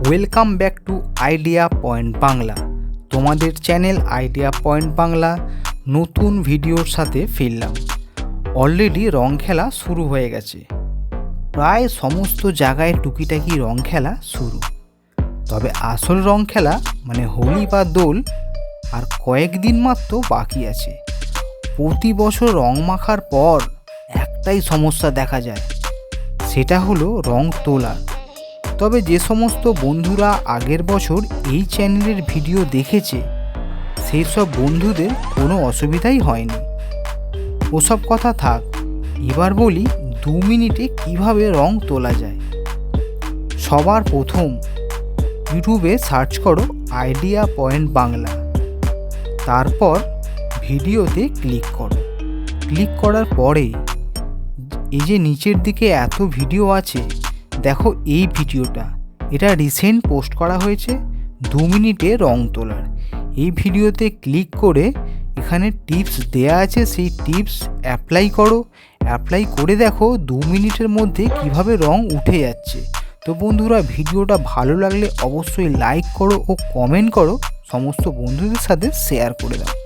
Welcome back to idea point Bangla. তোমাদের channel idea point Bangla নতুন ভিডিওর সাথে ফিরলাম। অলরেডি রং খেলা শুরু হয়ে গেছে, প্রায় সমস্ত জায়গায় টুকিটাকি রং খেলা শুরু। তবে আসল রং খেলা মানে হোলি বা দোল আর কয়েকদিন মাত্র বাকি আছে। প্রতি বছর রং মাখার পর একটাই সমস্যা দেখা যায়, সেটা হলো রং তোলা। তবে যে সমস্ত বন্ধুরা আগের বছর এই চ্যানেলের ভিডিও দেখেছে সেই সব বন্ধুদের কোনো অসুবিধাই হয়নি। ওসব কথা থাক, এবার বলি 2 মিনিটে কিভাবে রং তোলা যায়। সবার প্রথম ইউটিউবে সার্চ করো আইডিয়া পয়েন্ট বাংলা, তারপর ভিডিওতে ক্লিক করো। ক্লিক করার পরে এই যে নিচের দিকে এত ভিডিও আছে, দেখো এই ভিডিওটা, এটা রিসেন্ট পোস্ট করা হয়েছে 2 মিনিটে রং তোলার। এই ভিডিওতে ক্লিক করে এখানে টিপস দেয়া আছে, সেই টিপস অ্যাপ্লাই করো। অ্যাপ্লাই করে দেখো 2 মিনিটের মধ্যে কিভাবে রং উঠে যাচ্ছে। তো বন্ধুরা, ভিডিওটা ভালো লাগলে অবশ্যই লাইক করো ও কমেন্ট করো, সমস্ত বন্ধুদের সাথে শেয়ার করে দাও।